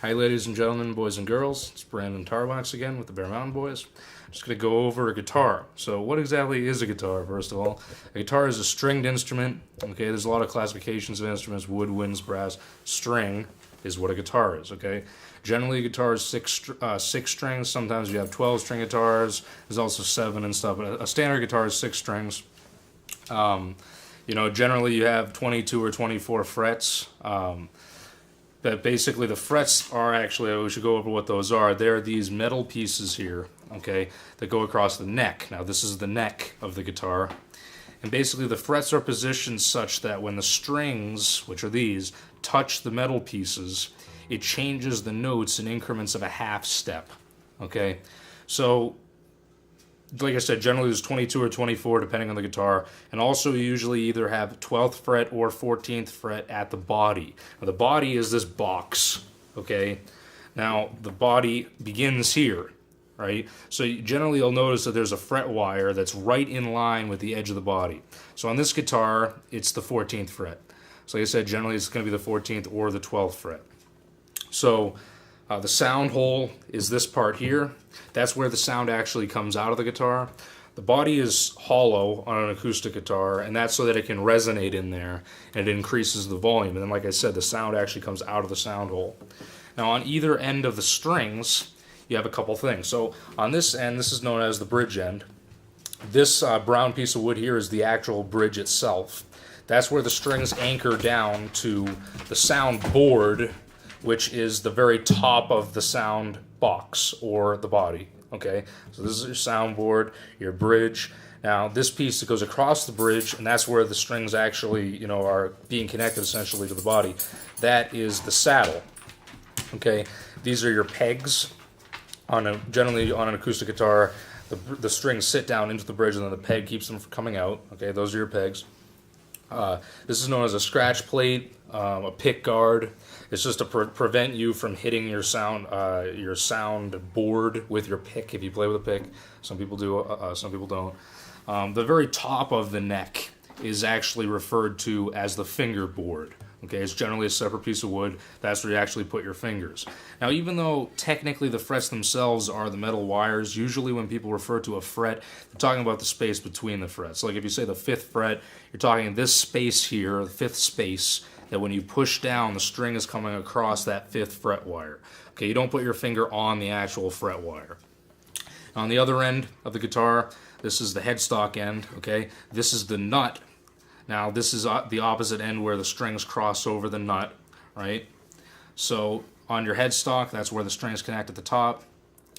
Hi, ladies and gentlemen, boys and girls. It's Brandon Tarwax again with the Bear Mountain Boys. I'm just going to go over a guitar. So, what exactly is a guitar, first of all? A guitar is a stringed instrument. Okay, there's a lot of classifications of instruments: wood, winds, brass. String is what a guitar is. Okay, generally a guitar is six strings. Sometimes you have 12-string guitars. There's also 7 and stuff. But a standard guitar is 6 strings. Generally you have 22 or 24 frets. That basically the frets are actually, we should go over what those are. They're these metal pieces here, okay, that go across the neck. Now this is the neck of the guitar. And basically the frets are positioned such that when the strings, which are these, touch the metal pieces, it changes the notes in increments of a half step, okay? So, like I said, generally there's 22 or 24 depending on the guitar, and also you usually either have 12th fret or 14th fret at the body. Now the body is this box, okay? Now the body begins here, right? So generally you'll notice that there's a fret wire that's right in line with the edge of the body. So on this guitar, it's the 14th fret. So like I said, generally it's going to be the 14th or the 12th fret. So the sound hole is this part here. That's where the sound actually comes out of the guitar. The body is hollow on an acoustic guitar, and that's so that it can resonate in there, and it increases the volume. And then, like I said, the sound actually comes out of the sound hole. Now, on either end of the strings, you have a couple things. So on this end, this is known as the bridge end. This brown piece of wood here is the actual bridge itself. That's where the strings anchor down to the sound board, which is the very top of the sound box or the body, okay? So this is your soundboard, your bridge. Now this piece that goes across the bridge, and that's where the strings actually, are being connected essentially to the body. That is the saddle, okay? These are your pegs. Generally on an acoustic guitar, the strings sit down into the bridge and then the peg keeps them from coming out, okay? Those are your pegs. This is known as a scratch plate, a pick guard. It's just to prevent you from hitting your sound board with your pick if you play with a pick. Some people do, some people don't. The very top of the neck is actually referred to as the fingerboard. Okay, it's generally a separate piece of wood. That's where you actually put your fingers. Now, even though technically the frets themselves are the metal wires, usually when people refer to a fret, they're talking about the space between the frets. So like if you say the 5th fret, you're talking this space here, the 5th space, that when you push down, the string is coming across that 5th fret wire. Okay, you don't put your finger on the actual fret wire. On the other end of the guitar, this is the headstock end, okay? This is the nut. Now, this is the opposite end where the strings cross over the nut, right? So, on your headstock, that's where the strings connect at the top.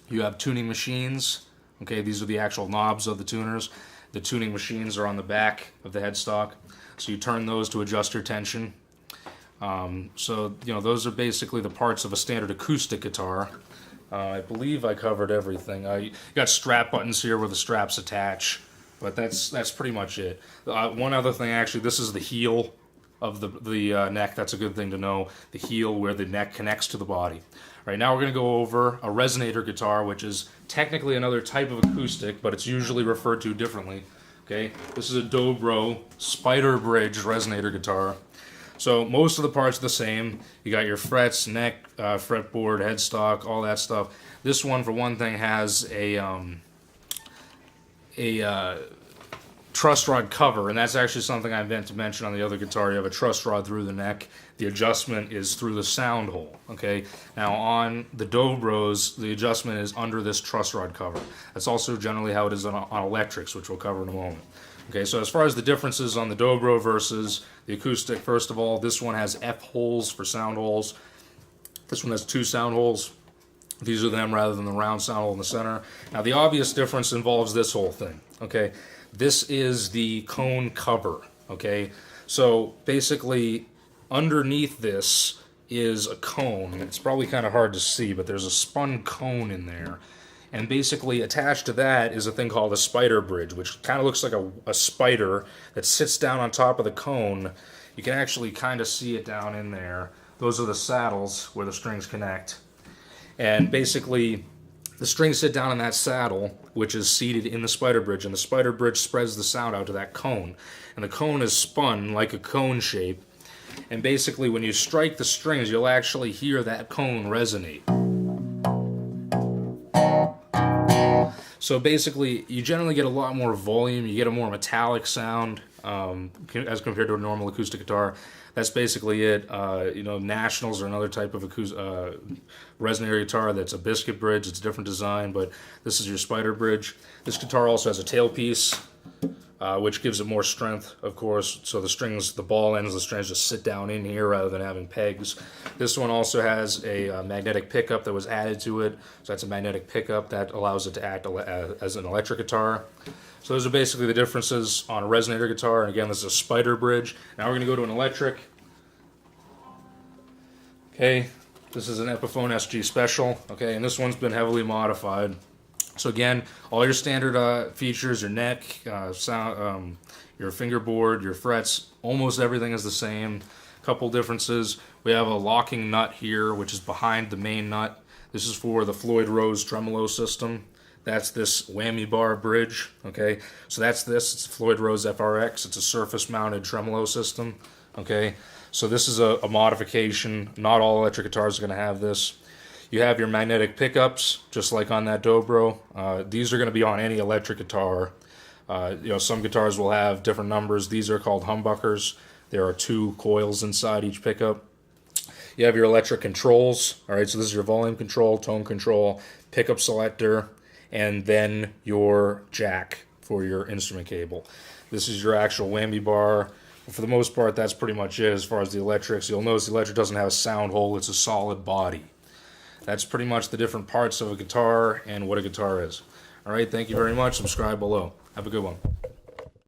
You have tuning machines, okay? These are the actual knobs of the tuners. The tuning machines are on the back of the headstock. So, you turn those to adjust your tension. Those are basically the parts of a standard acoustic guitar. I believe I covered everything. You got strap buttons here where the straps attach. But that's pretty much it. One other thing, actually, this is the heel of the neck. That's a good thing to know. The heel where the neck connects to the body. All right, now we're going to go over a resonator guitar, which is technically another type of acoustic, but it's usually referred to differently. Okay, this is a Dobro Spider Bridge resonator guitar. So most of the parts are the same. You got your frets, neck, fretboard, headstock, all that stuff. This one, for one thing, has a truss rod cover, and that's actually something I meant to mention on the other guitar. You have a truss rod through the neck. The adjustment is through the sound hole, okay? Now on the Dobros, the adjustment is under this truss rod cover. That's also generally how it is on electrics, which we'll cover in a moment. Okay, so as far as the differences on the Dobro versus the acoustic, first of all, this one has F holes for sound holes. This one has 2 sound holes. These are them rather than the round sound hole in the center. Now the obvious difference involves this whole thing, okay? This is the cone cover, okay? So basically underneath this is a cone. It's probably kind of hard to see, but there's a spun cone in there. And basically attached to that is a thing called a spider bridge, which kind of looks like a spider that sits down on top of the cone. You can actually kind of see it down in there. Those are the saddles where the strings connect. And basically, the strings sit down in that saddle, which is seated in the spider bridge, and the spider bridge spreads the sound out to that cone. And the cone is spun like a cone shape, And basically when you strike the strings, you'll actually hear that cone resonate. So basically, you generally get a lot more volume, you get a more metallic sound as compared to a normal acoustic guitar. That's basically it. Nationals are another type of resonator guitar that's a biscuit bridge. It's a different design, but this is your spider bridge. This guitar also has a tailpiece, which gives it more strength, of course. So the strings, the ball ends of the strings just sit down in here rather than having pegs. This one also has a magnetic pickup that was added to it. So that's a magnetic pickup that allows it to act as an electric guitar. So those are basically the differences on a resonator guitar. And again, this is a spider bridge. Now we're going to go to an electric. Okay, this is an Epiphone SG Special. Okay, and this one's been heavily modified. So again, all your standard features, your neck, sound, your fingerboard, your frets, almost everything is the same. Couple differences. We have a locking nut here, which is behind the main nut. This is for the Floyd Rose tremolo system. That's this whammy bar bridge. Okay, so that's this. It's Floyd Rose FRX. It's a surface-mounted tremolo system. Okay, so this is a modification. Not all electric guitars are going to have this. You have your magnetic pickups, just like on that Dobro. These are going to be on any electric guitar. Some guitars will have different numbers. These are called humbuckers. There are 2 coils inside each pickup. You have your electric controls. All right, so this is your volume control, tone control, pickup selector, and then your jack for your instrument cable. This is your actual whammy bar. For the most part, that's pretty much it as far as the electrics. You'll notice the electric doesn't have a sound hole. It's a solid body. That's pretty much the different parts of a guitar and what a guitar is. All right, thank you very much. Subscribe below. Have a good one.